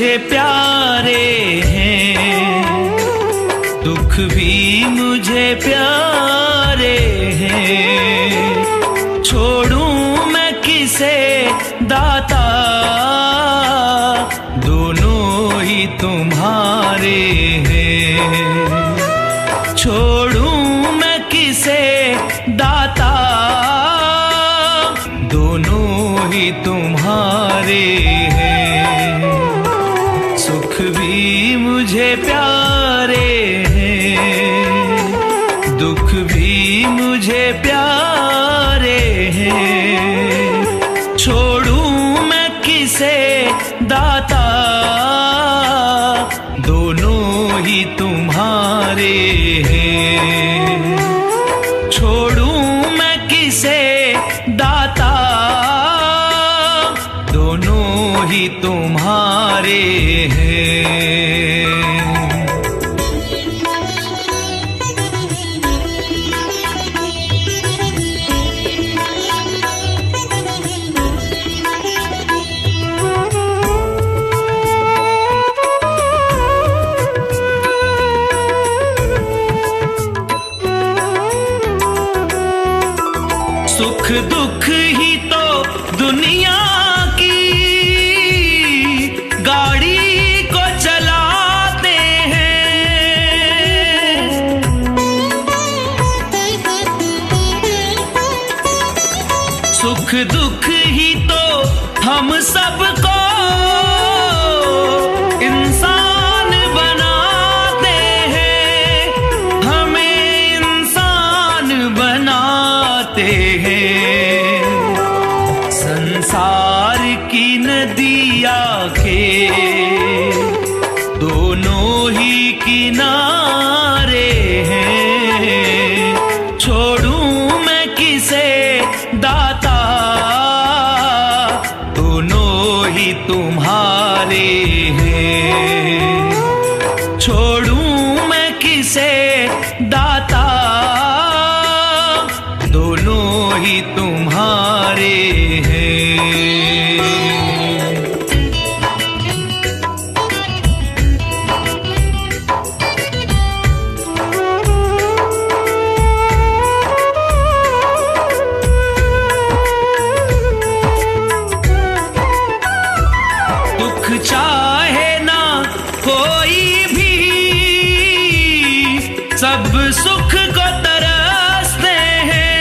मुझे प्यारे हैं, दुख भी मुझे प्यारे हैं। छोड़ूं मैं किसे दाता, दोनों ही तुम्हारे हैं। छोड़ूं मैं किसे दाता, दोनों ही तुम्हारे हैं। सुख भी मुझे प्यारे हैं, दुख भी मुझे प्यारे हैं। छोड़ूं मैं किसे दाता, दोनों ही तुम्हारे हैं। छोड़ूं मैं किसे दाता, दोनों ही तुम्हारे हैं। सुख दुख ही तो दुनिया की गाड़ी को चलाते हैं। सुख दुख ही तो हम सबको इंसान बनाते हैं, हमें इंसान बनाते हैं। संसार की नदिया के दोनों ही किनारे हैं। छोड़ूं मैं किसे दाता, दोनों ही तुम्हारे हैं। छोड़ूं मैं किसे दाता, दोनों ही तुम्हारे हैं। दुख चाहे ना कोई भी, सब सुख को तरसते हैं।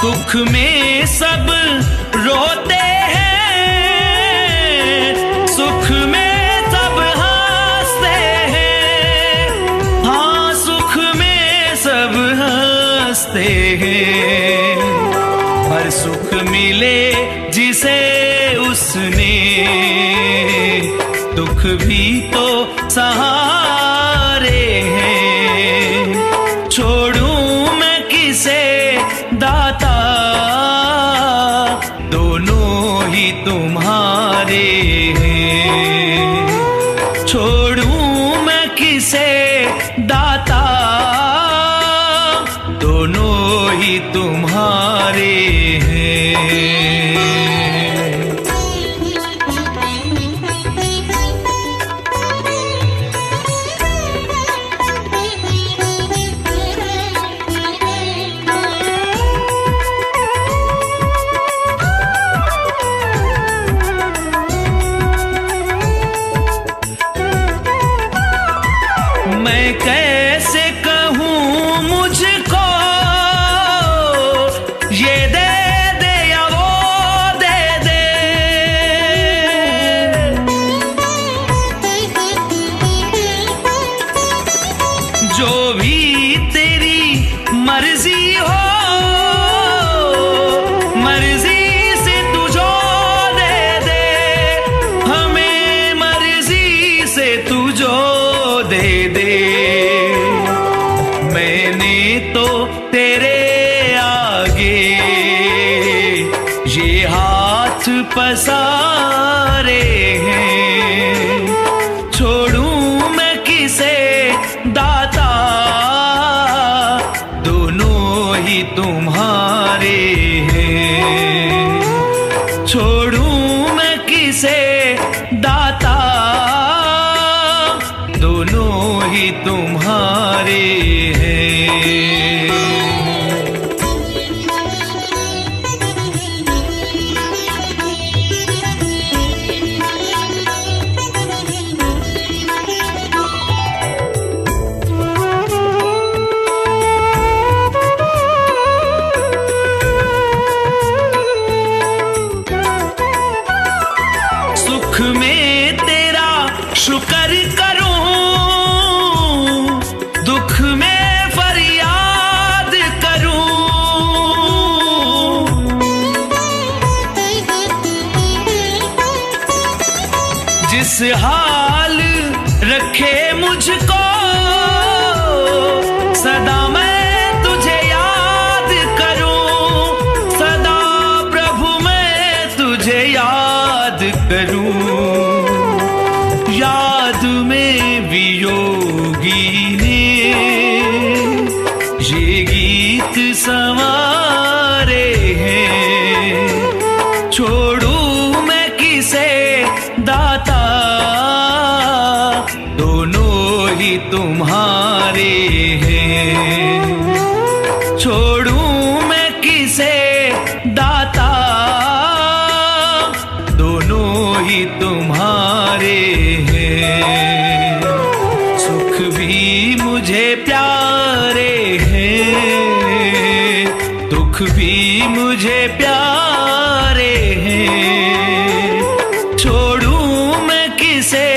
दुख में सब रोते हैं, सुख में सब हंसते हैं। हाँ, सुख में सब हंसते हैं। पर सुख मिले जिसे उसने, दुख भी तो सहारे हैं। छोड़ूं मैं किसे दाता, दोनों ही तुम्हारे हैं। छोड़ूं मैं किसे दाता, दोनों ही तुम्हारे हैं। मैं कैसे कहूँ मुझको ये दे दे या वो दे दे। जो भी तेरी मर्जी हो, मर्जी से तू जो दे दे। हमें मर्जी से तू जो दे दे। मैंने तो तेरे आगे ये हाथ पसारे हैं। छोड़ूं मैं किसे दाता, दोनों ही तुम्हारे ही तुम्हारे हैं। सुख में तेरा शुक्र करूं, दुख में फरियाद करूं। जिस हाल रखे मुझको सदा मैं तुझे याद करूं, सदा प्रभु मैं तुझे याद करूं। याद में वियोगी ने ये गीत संवारे हैं। छोड़ूं मैं किसे दाता, दोनों ही तुम्हारे हैं। छोड़ूं मैं किसे दाता, दोनों ही तुम्हारे हैं। सुख भी मुझे प्यारे हैं, दुख भी मुझे प्यारे हैं। छोड़ूं मैं किसे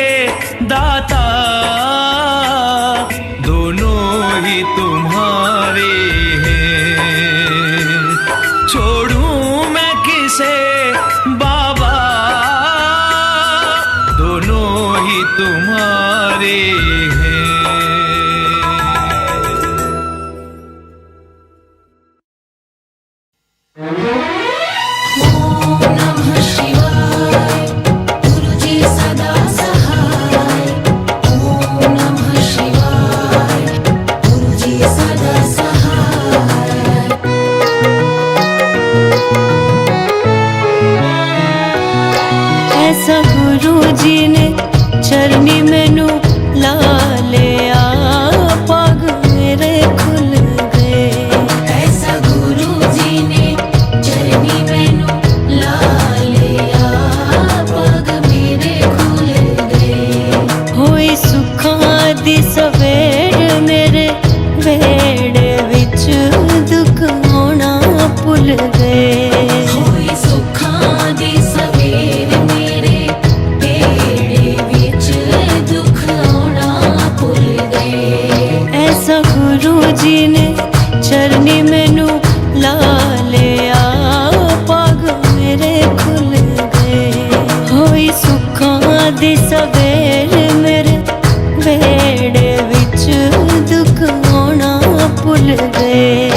दाता, दोनों ही तुम्हारे हैं। छोड़ूं मैं किसे बाबा, दोनों ही तुम्हारे हैं। ओम नमः शिवाय, गुरुजी सदा सहाय। ओम नमः शिवाय, गुरुजी सदा सहाय। ऐसा गुरुजी ने चरनी मैनू ला लिया, पग मेरे खुल गए। ऐसा गुरुजी ने चरनी मैनू ला लिया, पग मेरे खुल गए। होई सुखां दी सवेर मेरे बेड़े विच दुख होना भुल गए। होई सुखां दी सवेर मेरे बेड़े विच दुख होना भुल गए। ऐसा गुरुजी ने चरनी मैनू ला लिया, पग मेरे खुल गए। होई सुखां दी सवेर मेरे बेड़े विच दुख होना भुल गए।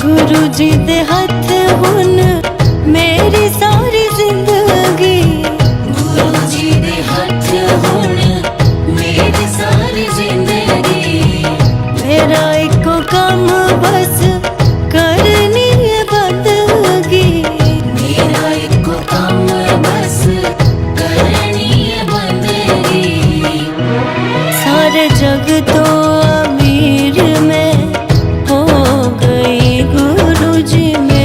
गुरुजी दे हथ हुन मेरी सारी जिंदगी। गुरुजी दे हथ हुन मेरी सारी जिंदगी। मेरा इको कम बस करनी है बंदगी। मेरा इको कम बस करनी है बंदगी। सारे जग तो अमीर मैं हो गई, गुरुजी में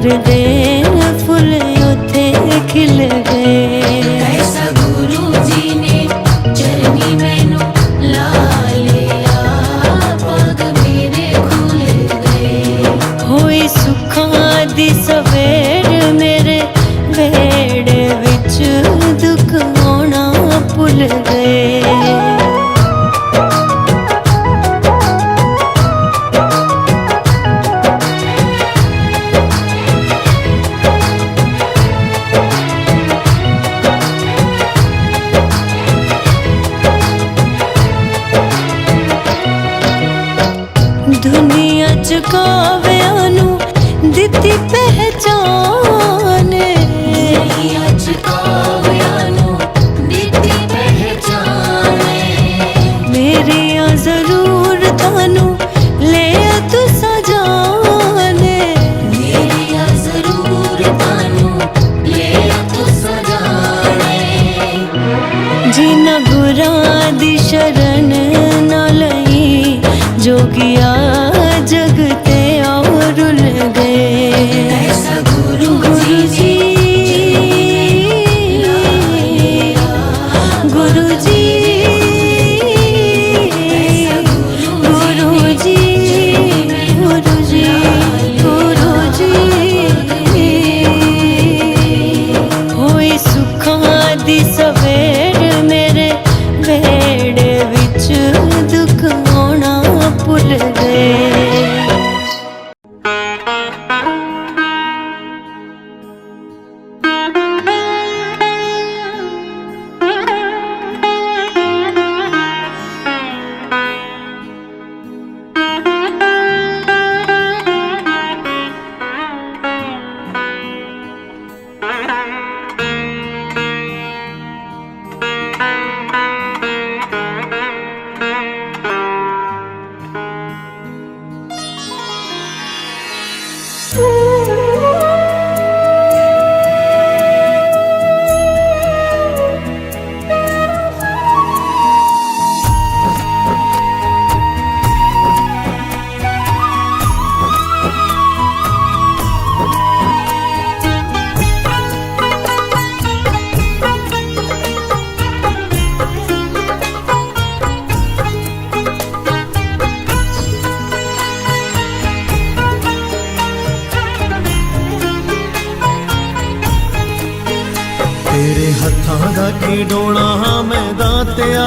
प्यार दे फुल उथे खिल गए। ऐसा गुरु जी ने चरनी मैनू ला लिया, पग मेरे खुल गए। होई सुखां दी सवेर मेरे बेड़े विच दुख आउणा भुल गए। दुनिया च काव्यां नू दिती पहचान, दुनिया च काव्यां नू दिती पहचान। मेरिया ज़रूरतां नू ले तुसां जान, मेरिया ज़रूरतां नू ले तुसां जान। जिन्हां गुरां दी शरण ना लई जोगिया जगते और रुल गए। ऐसा गुरु जी, गुरु जी, गुरु जी, गुरु जी, गुरु जी। होई सुखां दी सवेर मेरे बेड़े विच दुख आउणा भुल गए। तेरे हत्थां दा खिडौना हाँ मैं दातिया,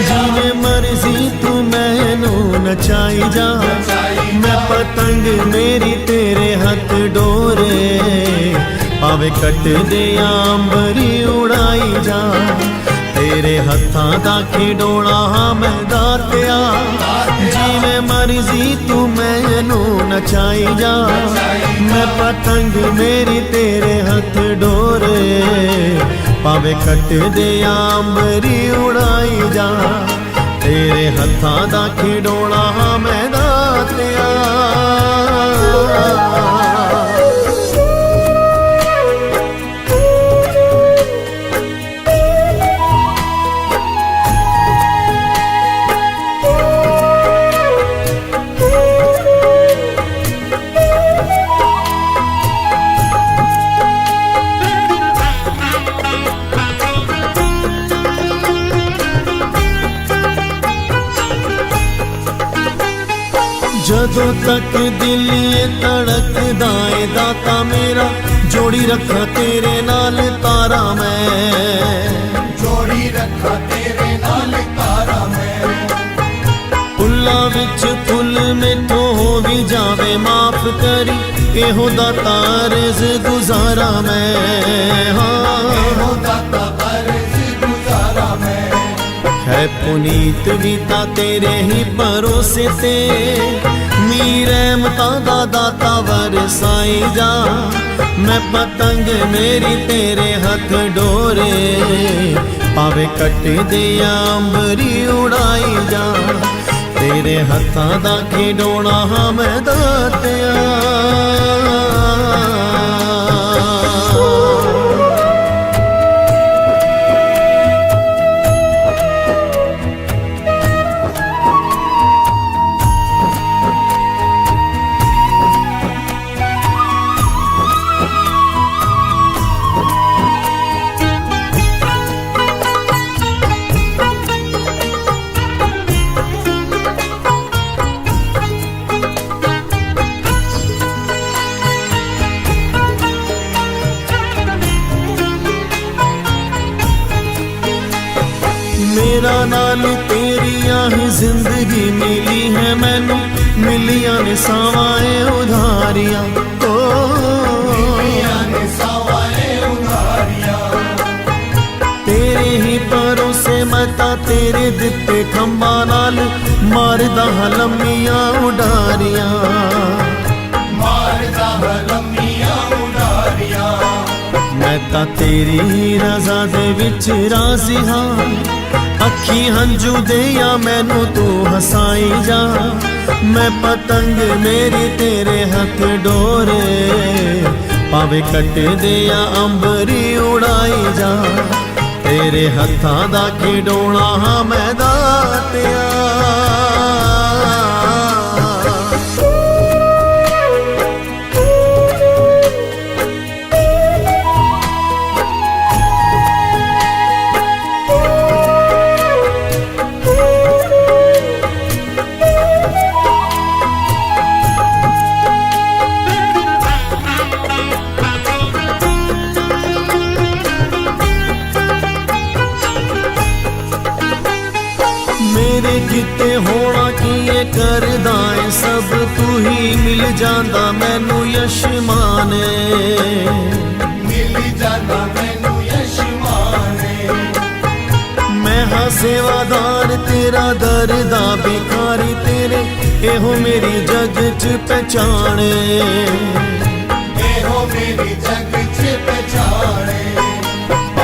जिवें मर्जी तू मैनू नचाई जा। मैं पतंग मेरी तेरे हथ डोरे, भावे कट दे अंबरी उड़ाई जा। तेरे हत्थां दा खिडौना हाँ मैं दातिया, जिवें मर्जी तू मैनू नचाई जा। मैं पतंग मेरी तेरे हथ डोरे, भावे कट दे अंबरी उड़ाई जा। तेरे हत्थां दा खिडौना हाँ मैं दातिया। जदों तक दिल ये धड़कदा ए दाता मेरा, जोड़ी रखा तेरे नाल तारा मैं, जोड़ी रखा तेरे नाल तारा मैं। फुल्लां विच फुल मैथों हो भी जावे माफ करी, एहो दाता अर्ज़ गुजारा मैं। हाँ एहो दाता अर्ज़ गुजारा मैं। है पुनीत भी ता तेरे ही भरोसे ते, मीर रहमतां दा दाता वरसाई जा। मैं पतंग मेरी तेरे हथ डोरे, भावे कट दे अंबरी उड़ाई जा। तेरे हत्थां दा खिडौना हाँ मैं दातिया। मेरा नाल तेरिया ही जिंदगी मिली है मैनू, मिलिया ने सावाए उधारियां तेरे ही भरोसे मैं तां तेरे दिते खंबा नाल मारदा हां लम्मियां उडारियां, मैं तां तेरी रज़ा दे विच राज़ी हां, अखी हंजू दे या मैनू तू हसाई जा, मैं पतंग मेरी तेरे हथ डोरे, पावे कट दे या अंबरी उड़ाई जा, तेरे हत्थां दा खिडौना हां मैं दातिया। मेरे किते होना की ये करदा है सब, तू ही मिल जांदा मैनू यशमाने, मिल जांदा मैनू यशमाने। मैं हाँ सेवादार तेरा दरदा भिखारी तेरे, एहो मेरी जग च पहचाने, एहो मेरी जग च पहचाने।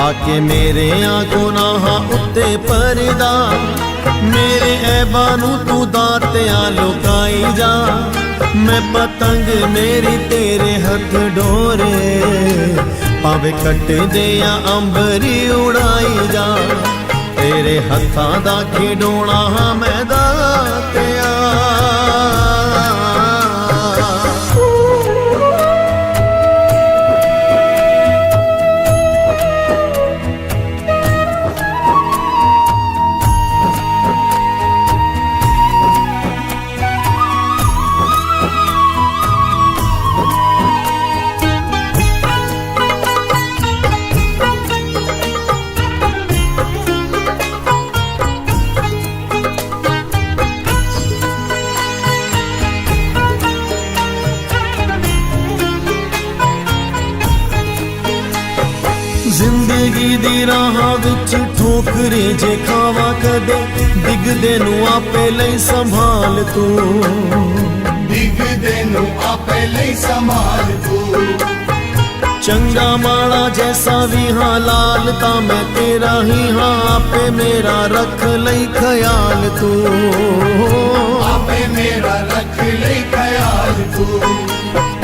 आके मेरे गुनाहां उत्ते परदा, मेरे ऐबां नू तू दातिया लुकाई जा, मैं पतंग मेरी तेरे हथ डोरे, पावे कट दे या अंबरी उड़ाई जा, तेरे हत्थां दा खिडौना हां मैं दातिया। जिंदगी दी राह विच ठोकरे जे खावा कदे, डिगदे नू आपे लई संभाल तू, डिगदे नू आपे लई संभाल तू। चंगा माड़ा जैसा भी हाँ लाल, ता मैं तेरा ही हाँ आपे मेरा रख लई ख्याल तू, आपे मेरा रख लई ख्याल तू।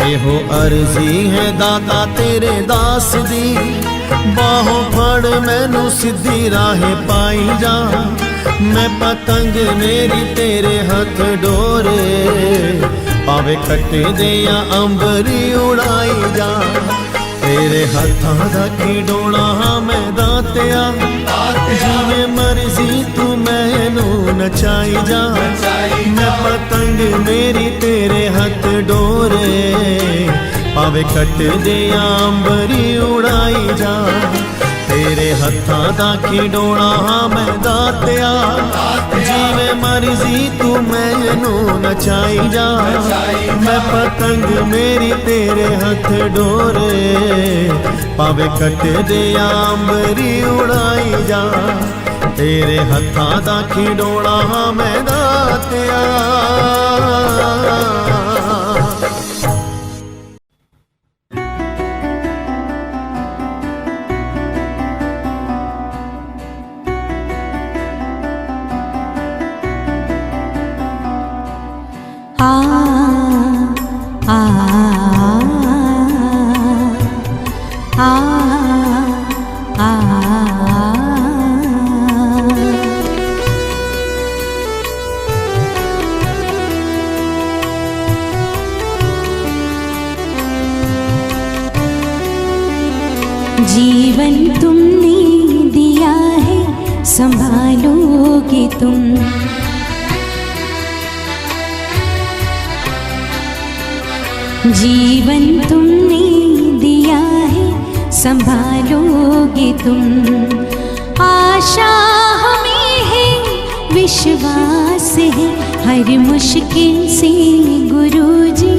एहो अर्जी है दाता तेरे दास दी, बाहों फड़ मैनू सीधी राह पाई जा, मैं पतंग मेरी तेरे हथ डोरे, पावे कट दे या अंबरी उड़ाई जा, तेरे हत्थां दा खिडौना हां मैं दातिया, जिवें मर्जी तू मैनू नचाई जा, मैं पतंग मेरी तेरे हथ डोरे, पावे कट दे या अंबरी उड़ाई जा, तेरे हत्थां दा खिडौना हां मैं दातिया, जिवें मर्जी तू मैनू नचाई जा, मैं पतंग मेरी तेरे हथ डोरे, पावे कट दे या अंबरी उड़ाई जा, तेरे हत्थां दा खिडौना हां मैं दातिया। जीवन तुमने दिया है संभालोगे तुम, जीवन तुमने दिया है संभालोगे तुम, आशा हमें विश्वास है हर मुश्किल से गुरुजी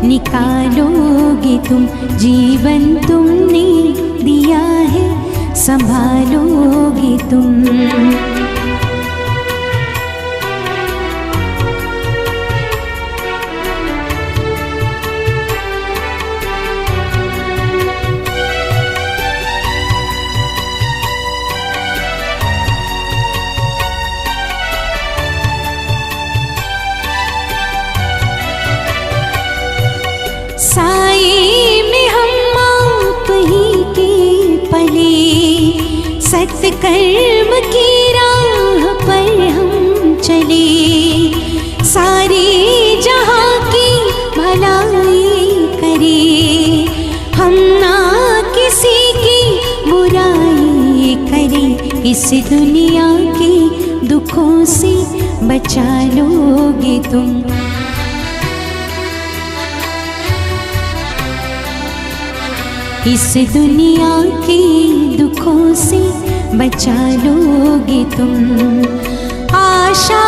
निकालोगे तुम, जीवन तुमने दिया है संभालोगे तुम। साए में हम आप ही के पले, सत्कर्म की राह पर हम चले, सारे जहाँ की भलाई करे, हम ना किसी की बुराई करें, इस दुनिया के दुखों से बचा लोगे तुम। इस दुनिया के दुखों से बचा लोगे तुम। आशा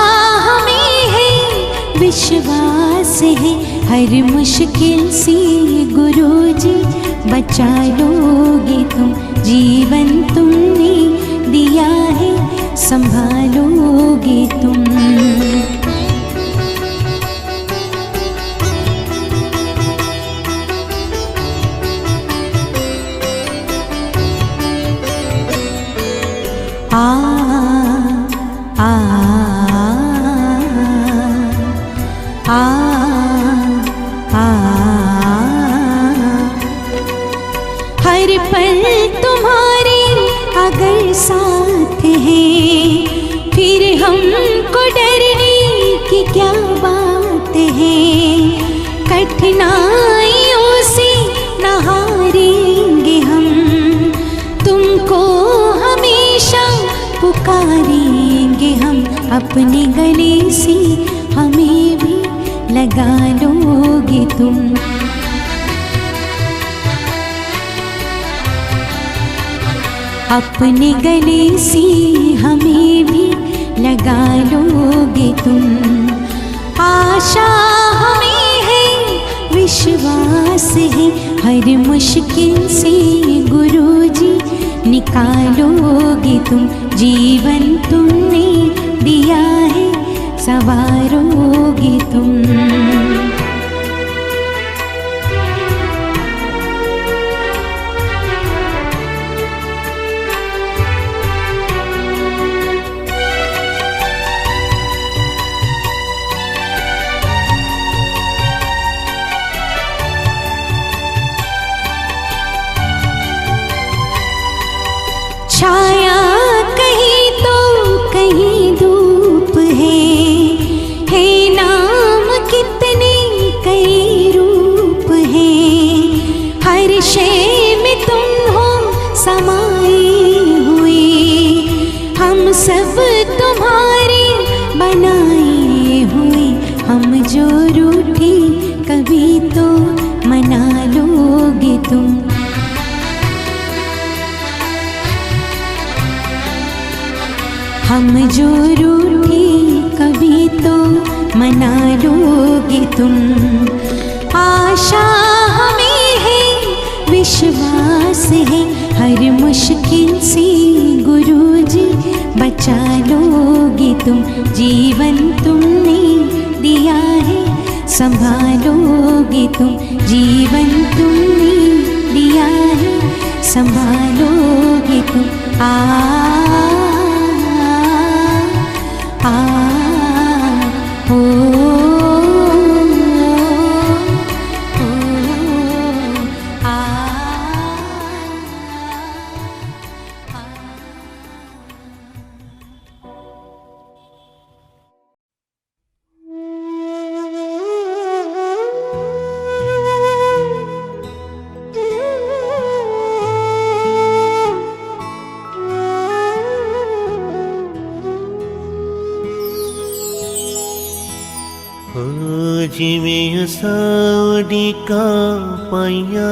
हमें है विश्वास है हर मुश्किल से गुरुजी बचा लोगे तुम, जीवन तुमने दिया है संभालोगे तुम। आ आ आ आ हर पल तुम्हारे अगर साथ है, फिर हमको डरने की क्या बात है। कठिनाइयों से न हारेंगे हम, तुमको हमेशा पुकारेंगे हम, अपने गले से हमें भी लगा लोगे तुम। अपने गले से हमें भी लगा लोगे तुम। आशा हमें है विश्वास है हर मुश्किल से गुरुजी निकालोगे तुम, जीवन तुमने दिया है संवारोगे तुम। छाया कहीं तो कहीं धूप है नाम कितने कई रूप है। हर शय में तुम हो समाए हुए, हम सब तुम्हारे बनाए हुए। हम जो रूठे कभी तो मना लोगे तुम। हम जो रूठे कभी तो मना लोगे तुम। आशा हमें है विश्वास है हर मुश्किल से गुरुजी बचा लोगे तुम, जीवन तुमने दिया है संभालोगे तुम, जीवन तुमने दिया है संभालोगे तुम। जिवें साड़ी का पाइया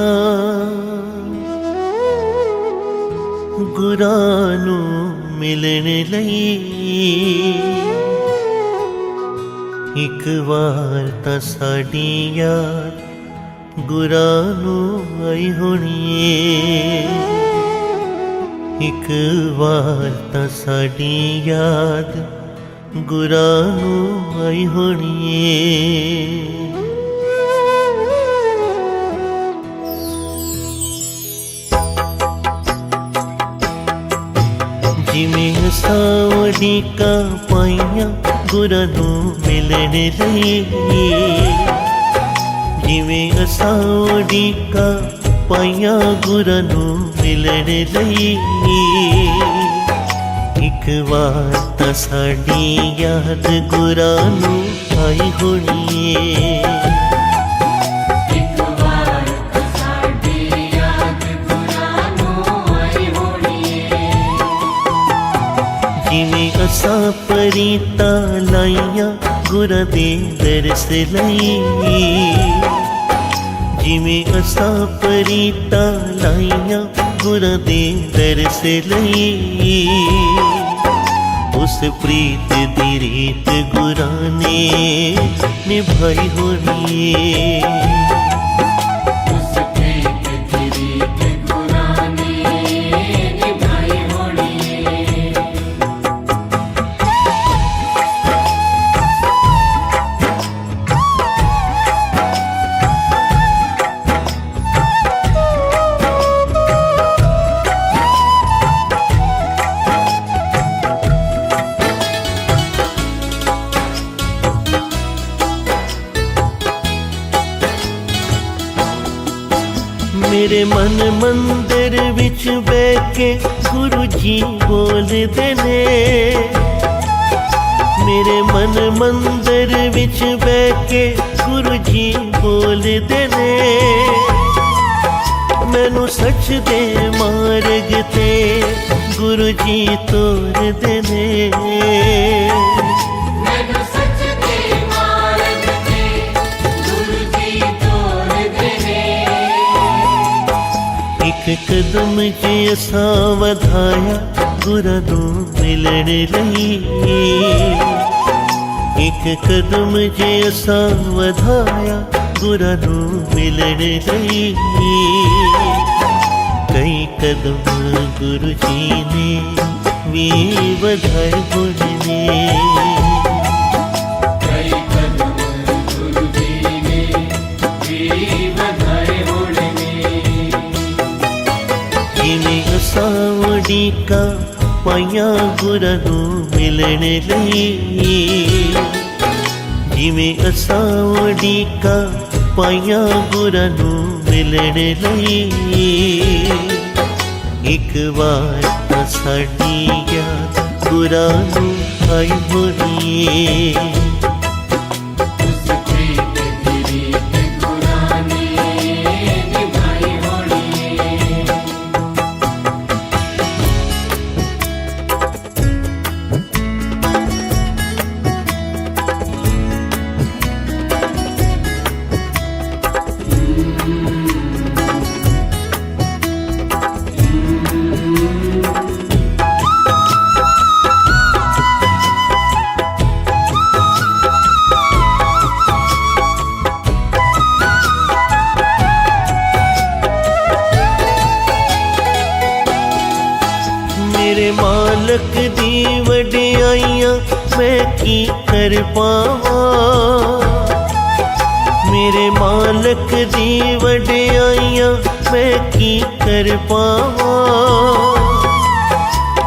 गुरानू मिलने लई, ਇੱਕ ਵਾਰ ਤਾਂ ਸਾਡੀ ਯਾਦ ਗੁਰਾਂ ਨੂੰ ਆਈ ਹੋਣੀ ਏ, ਇੱਕ ਵਾਰ ਤਾਂ ਸਾਡੀ ਯਾਦ ਗੁਰਾਂ ਨੂੰ ਆਈ ਹੋਣੀ ਏ। ਜਿਵੇਂ ਅਸਾਂ ਉਡੀਕਾਂ ਪਾਈਆਂ ਗੁਰਾਂ ਨੂੰ ਮਿਲਣ ਲਈ, ਜਿਵੇਂ ਅਸਾਂ ਉਡੀਕਾਂ ਪਾਈਆਂ ਗੁਰਾਂ ਨੂੰ ਮਿਲਣ ਲਈ, ਇੱਕ ਵਾਰ ਤਾਂ ਸਾਡੀ ਯਾਦ ਗੁਰਾਂ ਨੂੰ ਆਈ ਹੋਣੀ ਏ। ਜਿਵੇਂ ਅਸਾਂ ਪ੍ਰੀਤਾਂ ਲਾਈਆਂ ਗੁਰਾਂ ਦੇ ਦਰਸ ਲਈ, ਜਿਵੇਂ ਅਸਾਂ ਪ੍ਰੀਤਾਂ ਲਾਈਆਂ ਗੁਰਾਂ ਦੇ ਦਰਸ ਲਈ, ਉਸ ਪ੍ਰੀਤ ਦੀ ਰੀਤ ਗੁਰਾਂ ਨੇ ਨਿਭਾਈ ਹੋਣੀ ਏ। ਮੇਰੇ ਮਨ ਮੰਦਰ ਵਿੱਚ ਬਹਿ ਕੇ ਗੁਰੂ ਜੀ ਬੋਲਦੇ ਨੇ, ਮੇਰੇ ਮਨ ਮੰਦਰ ਵਿੱਚ ਬਹਿ ਕੇ ਗੁਰੂ ਜੀ ਬੋਲਦੇ ਨੇ, ਮੈਨੂੰ ਸੱਚ ਦੇ ਮਾਰਗ ਤੇ ਗੁਰੂ ਜੀ ਤੋਰਦੇ ਨੇ, ਮੈਨੂੰ ਸੱਚ ਦੇ ਮਾਰਗ ਤੇ ਗੁਰੂ ਜੀ ਤੋਰਦੇ ਨੇ। ਇੱਕ ਕਦਮ ਜੇ ਅਸਾਂ ਵਧਾਇਆ ਗੁਰਾਂ ਨੂੰ ਮਿਲਣ ਲਈ, ਇੱਕ ਕਦਮ ਜੇ ਅਸਾਂ ਵਧਾਇਆ ਗੁਰਾਂ ਨੂੰ ਮਿਲਣ ਲਈ, ਕਈ ਕਦਮ ਗੁਰੂ ਜੀ ਨੇ ਵੀ ਵਧਾਏ ਹੋਣੇ ਨੇ। ਕਈ ਕਦਮ ਗੁਰੂ ਜੀ ਨੇ ਵੀ ਵਧਾਏ ਹੋਣੇ ਨੇ। ਜਿਵੇਂ ਅਸਾਂ ਉਡੀਕਾਂ ਪਾਈਆਂ ਗੁਰਾਂ ਨੂੰ ਮਿਲਣ ਲਈ, ਜਿਵੇਂ ਅਸਾਂ ਉਡੀਕਾਂ ਪਾਈਆਂ ਗੁਰਾਂ ਨੂੰ ਮਿਲਣ ਲਈ, ਇੱਕ ਵਾਰ ਤਾਂ ਸਾਡੀ ਯਾਦ ਗੁਰਾਂ ਨੂੰ ਆਈ ਹੋਣੀ ਏ। ਉਸ ਪ੍ਰੀਤ ਦੀ ਰੀਤ ਗੁਰਾਂ ਨੇ ਨਿਭਾਈ ਹੋਣੀ ਏ। ਮੇਰੇ ਮਾਲਕ ਦੀ ਵਡਿਆਈਆਂ ਮੈਂ ਕੀ ਕਰ ਪਾਵਾਂ, ਮੇਰੇ ਮਾਲਕ ਦੀ ਵਡਿਆਈਆਂ ਮੈਂ ਕੀ ਕਰ ਪਾਵਾਂ,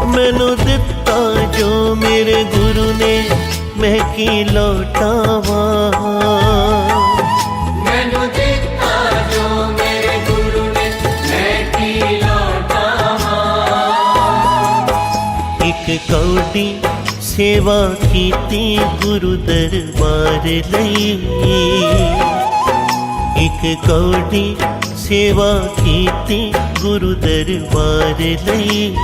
ਮੈਨੂੰ ਦਿੱਤਾ ਜੋ ਮੇਰੇ ਗੁਰੂ ਨੇ ਮੈਂ ਕੀ ਲੌਟਾਵਾਂ, ਮੈਨੂੰ ਦਿੱਤਾ ਜੋ ਮੇਰੇ ਗੁਰੂ ਨੇ ਮੈਂ ਕੀ ਲੌਟਾਵਾਂ। ਇੱਕ ਕੌਡੀ ਸੇਵਾ ਕੀਤੀ ਗੁਰੂ ਦਰਬਾਰ ਲਈ, ਇੱਕ ਕੌਡੀ ਸੇਵਾ ਕੀਤੀ ਗੁਰੂ ਦਰਬਾਰ ਲਈ,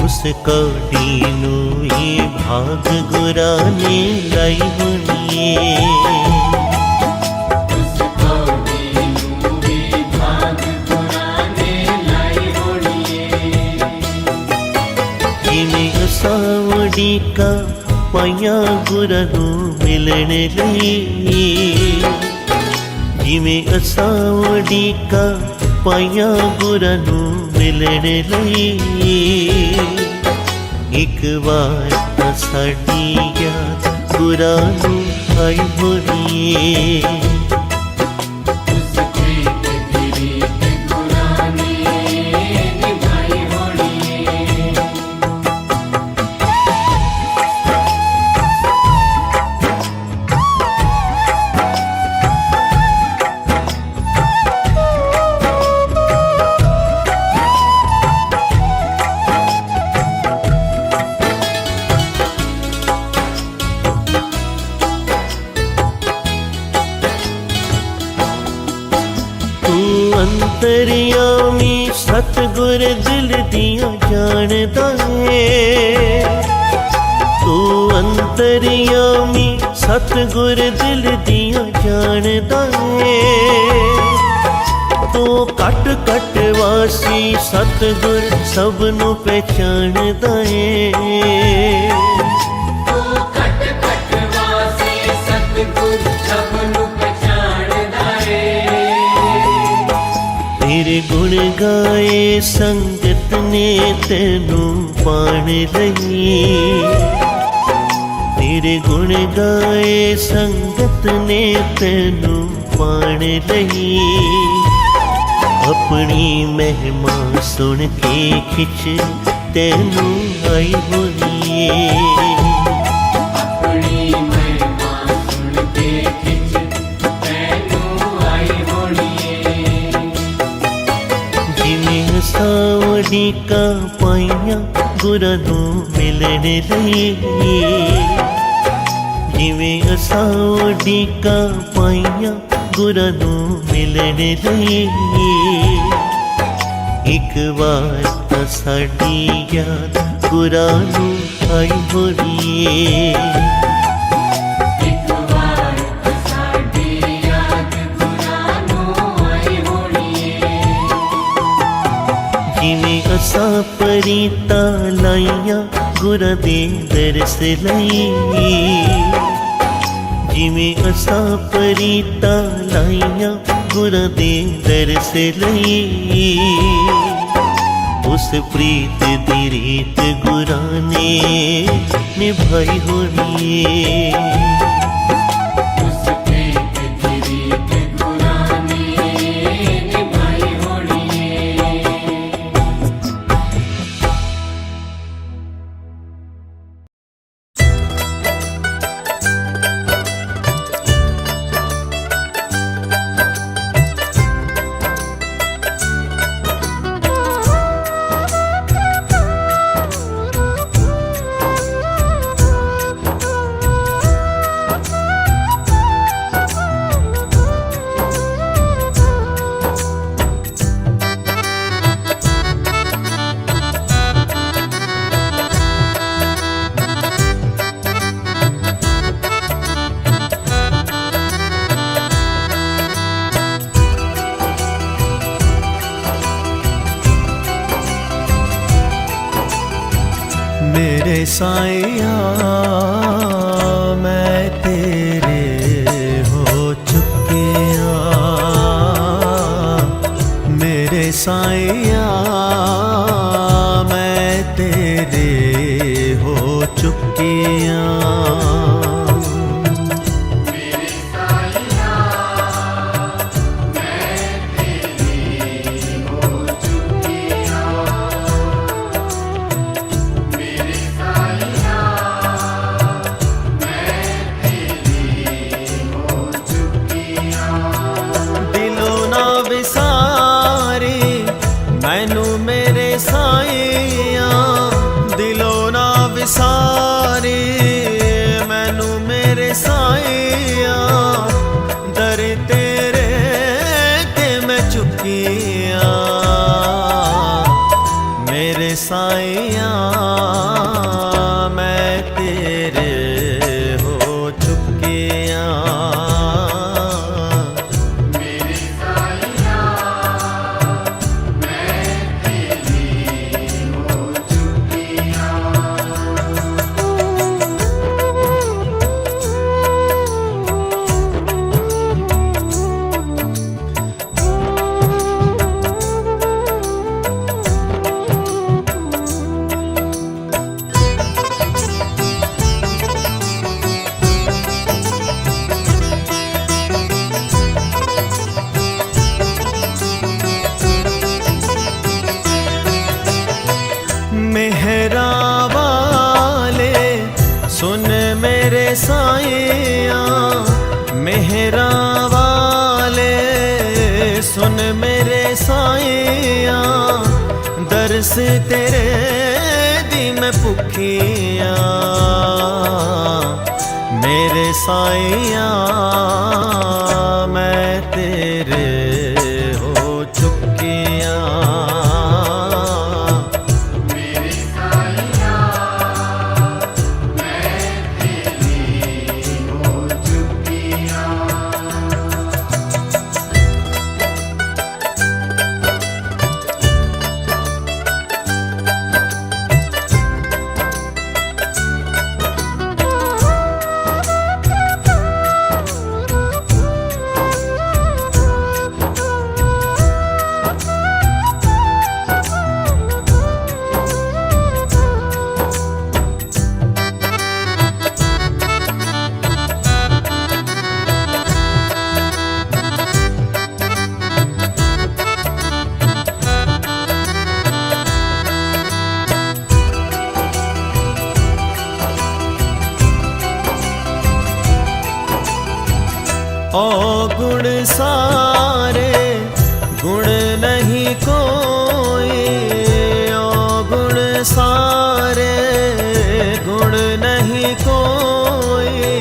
ਉਸ ਕੌਡੀ ਨੂੰ ਹੀ ਭਾਗ ਗੁਰਾਂ ਨੇ ਲਾਈ ਹੋਣੀ ਏ। ਉਸ ਕੌਡੀ ਨੂੰ ਵੀ ਭਾਗ ਗੁਰਾਂ ਨੇ ਲਾਈ ਹੋਣੀ ਏ। ਜਿਵੇਂ ਅਸਾਂ ਉਡੀਕਾਂ ਪਾਈਆਂ ਗੁਰਾਂ ਨੂੰ ਮਿਲਣ ਲਈ ਜਿਵੇਂ ਅਸਾਂ ਉਡੀਕਾਂ ਪਾਈਆਂ ਗੁਰਾਂ ਨੂੰ ਮਿਲਣ ਲਈ ਇੱਕ ਵਾਰ ਤਾਂ ਸਾਡੀ ਯਾਦ ਗੁਰਾਂ ਨੂੰ ਆਈ ਹੋਣੀ उस प्रीत की रीत गुरां ने निभाई होनी ਅੰਤਰਯਾਮੀ ਸਤਿਗੁਰ ਦਿਲ ਦੀਆਂ ਜਾਣਦਾ ਏ ਤੂੰ ਅੰਤਰਯਾਮੀ ਸਤਿਗੁਰ ਦਿਲ ਦੀਆਂ ਜਾਣਦਾ ਏ ਤੂੰ ਘਟ ਘਟ ਵਾਸੀ ਸਤਿਗੁਰ ਸਭ ਨੂੰ ਪਹਿਚਾਣਦਾ ਏ तू घट घट वासी सतगुर सब नू पहचानदा है ਤੇਰੇ ਗੁਣ ਗਾਏ ਸੰਗਤ ਨੇ ਤੈਨੂੰ ਪਾਣ ਲਈ ਤੇਰੇ ਗੁਣ ਗਾਏ ਸੰਗਤ ਨੇ ਤੈਨੂੰ ਪਾਣ ਲਈ ਆਪਣੀ ਮਹਿਮਾ ਸੁਣ ਕੇ ਖਿੱਚ ਤੈਨੂੰ ਆਈ ਹੋਣੀ अपनी महिमा सुन के खिच तैनू आई होनी ਜਿਵੇਂ ਸਾਵੜੀਕਾਂ ਪਾਈਆਂ ਗੁਰਾਂ ਨੂੰ ਮਿਲਣ ਲਈ ਜਿਵੇਂ ਸਾਵੜੀਕਾਂ ਪਾਈਆਂ ਗੁਰਾਂ ਨੂੰ ਮਿਲਣ ਲਈ ਇੱਕ ਵਾਰ ਤਾਂ ਸਾਡੀ ਯਾਦ ਗੁਰਾਂ ਨੂੰ ਆਈ ਹੋਣੀ एक बार साडी याद गुरां नू आई होनी ਜਿਵੇਂ ਅਸਾਂ ਪਰੀਤਾਂ ਲਾਈਆਂ ਗੁਰਾਂ ਦੇ ਦਰਸ ਲਈ ਜਿਵੇਂ ਅਸਾਂ ਪਰੀਤਾਂ ਲਾਈਆਂ ਗੁਰਾਂ ਦੇ ਦਰਸ ਲਈ ਉਸ ਪ੍ਰੀਤ ਦੀ ਰੀਤ ਗੁਰਾਂ ਨੇ ਨਿਭਾਈ ਹੋਣੀ उस प्रीत की रीत गुरां ने निभाई होनी मेरे साईया मैं तेरे हो चुकिया मेरे साईया मैं तेरे हो चुकिया मैनू मेरे साईया दिलों ना विसारी दर्श तेरे दी मैं भुखिया मेरे साईया मैं तेरे हो चुकिया मेरे साईया मैं तेरी हो चुकिया ओ गुण सारे गुण नहीं कोई ओ गुण सारे गुण नहीं कोई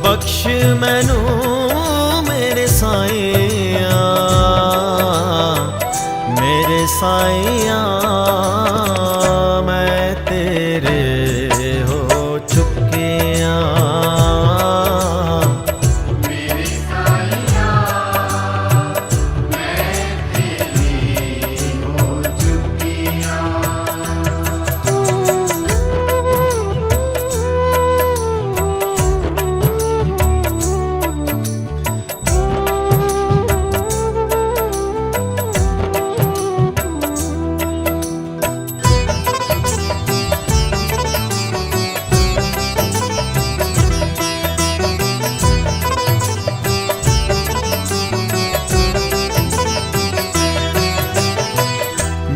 बख्श मैनू मेरे साईया मैं तेरे हो चुकिया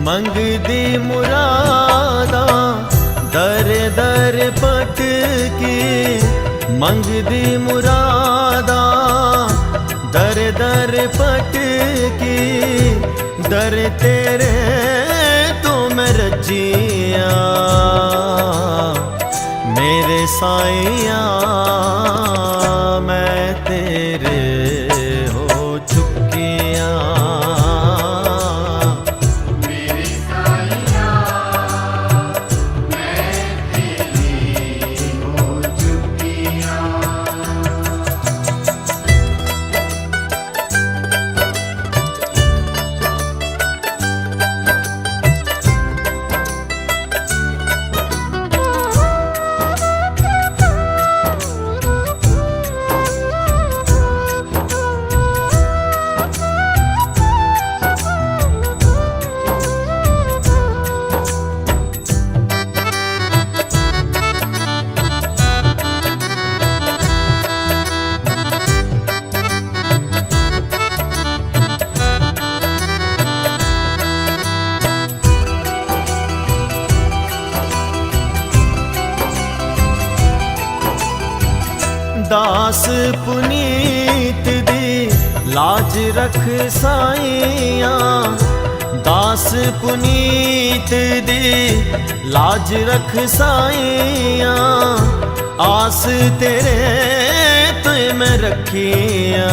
मंगदी मुरादा दर दर भटकी मंगदी मुरादा दर दर भटकी दर तेरे तो मैं रजिया मेरे साईया मैं तेरे हो चुकिया दास पुनीत दी लाज रख साईया दास पुनीत दी लाज रख साईया आस तेरे तो मैं रखिया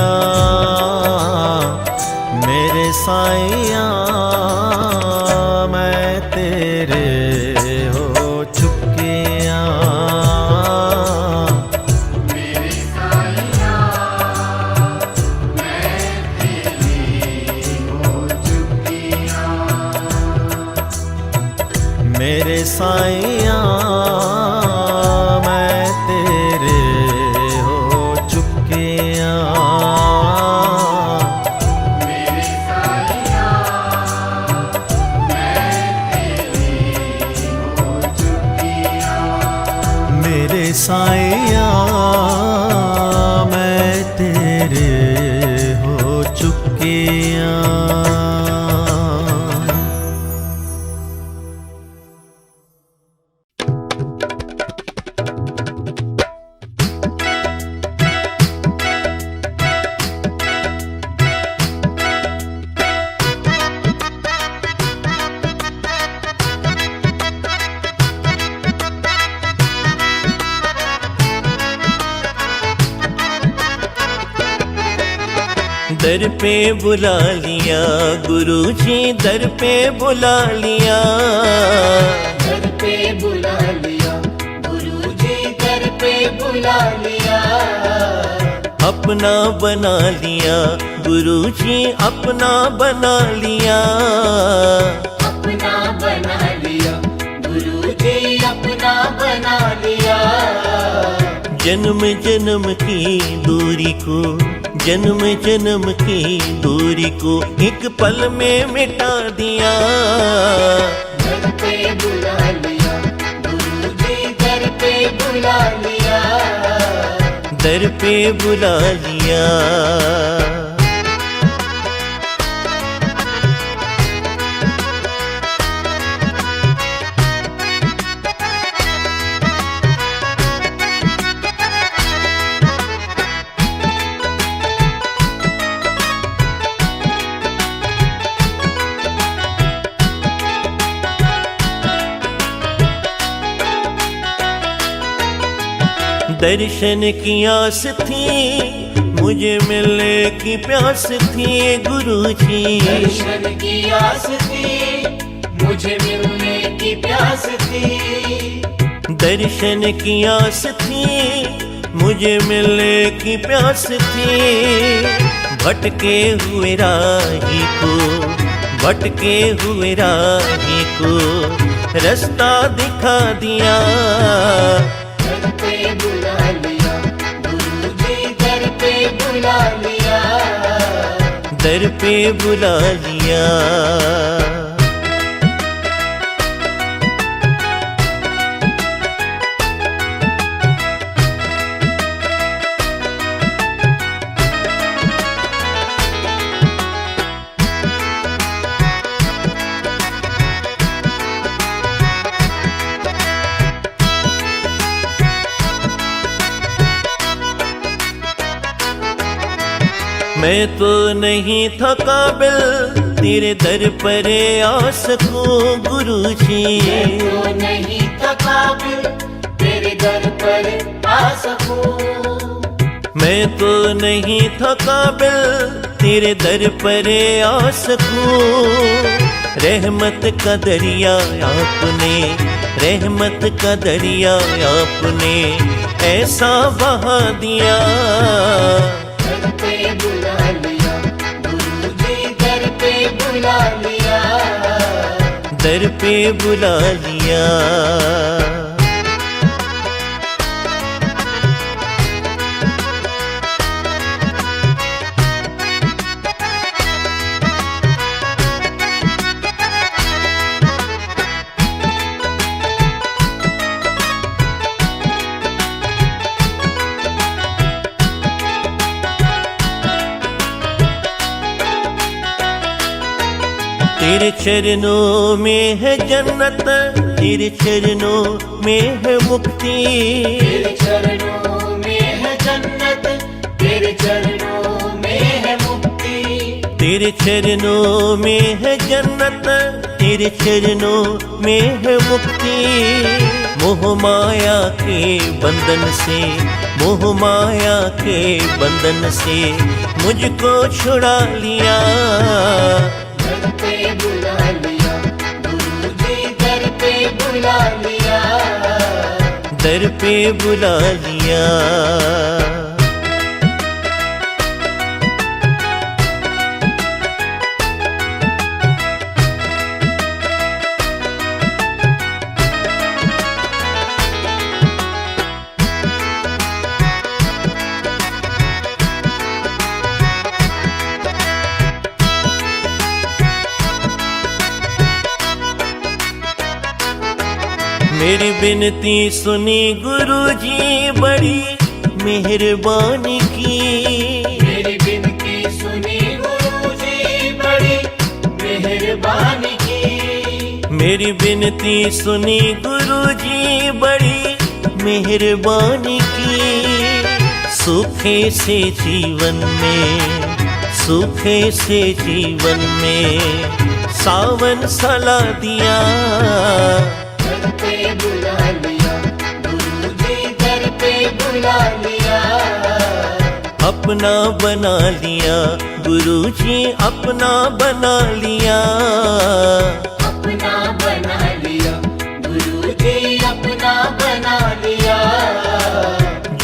मेरे साईया मैं तेरे हो चुकिया मेरे साईया मैं तेरे हो चुकिया मेरे साईया मैं तेरी हो चुकिया मेरे साईया मैं तेरे हो चुकिया दर पे बुला लिया गुरु जी, दर पे बुला लिया। दर पे बुला लिया गुरुजी, दर पे बुला लिया। अपना बना लिया गुरु जी, अपना बना लिया। अपना बना लिया गुरुजी, अपना बना लिया। जन्म जन्म की दूरी को, जन्म जन्म की दूरी को एक पल में मिटा दिया। दर पे बुला लिया गुरुजी, दर पे बुला लिया। दर पे बुला लिया। दर्शन की आस थी, मुझे मिलने की प्यास थी गुरुजी। दर्शन की आस थी, मुझे मिलने की प्यास थी। दर्शन की आस थी, मुझे मिलने की प्यास थी। भटके हुए राही को, भटके हुए राही को रास्ता दिखा दिया। दर पे बुला लिया गुरुजी, दर पे बुला लिया। दर पे बुला लिया। मैं तो नहीं था काबिल तेरे दर पर आ सकूं गुरुजी। तो नहीं था काबिल तेरे दर पर आ सकूं। मैं तो नहीं था काबिल तेरे दर पर आ सकूं। रहमत का दरिया आपने, रहमत का दरिया आपने ऐसा बहा दिया। दर पे बुला लिया गुरुजी, दर पे बुला लिया। दर पे बुला लिया। तेरे चरणों में है जन्नत, तेरे चरणों में है मुक्ति। तेरे चरणों में है जन्नत, तेरे चरणों में है मुक्ति। तेरे चरणों में है जन्नत, तेरे चरणों में है मुक्ति। मोह माया के बंधन से, मोह माया के बंधन से मुझको छुड़ा लिया। दर पे बुला लिया गुरुजी, दर पे बुला लिया। दर पे बुला लिया। मेरी विनती सुनी गुरुजी बड़ी मेहरबानी की। मेरी विनती सुनी गुरुजी, बड़ी मेहरबानी की। मेरी विनती सुनी गुरुजी बड़ी मेहरबानी की। सूखे से जीवन में, सूखे से जीवन में सावन सला दिया। दर पे बुला लिया गुरुजी, दर पे बुला लिया। अपना बना लिया, गुरु जी अपना बना लिया। अपना बना लिया, गुरु जी अपना बना लिया।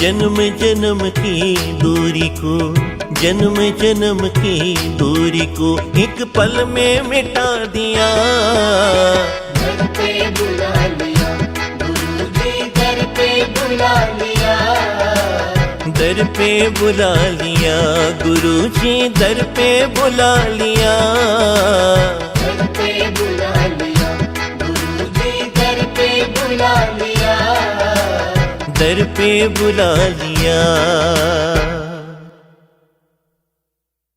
जन्म जन्म की दूरी को, जन्म जन्म की दूरी को एक पल में मिटा दिया। दर पे बुला लिया, गुरु जी दर पे बुला लिया। दर पे बुला लिया, गुरु जी दर पे बुला लिया। दर पे बुला लिया, गुरु जी दर पे बुला लिया। दर पे बुला लिया।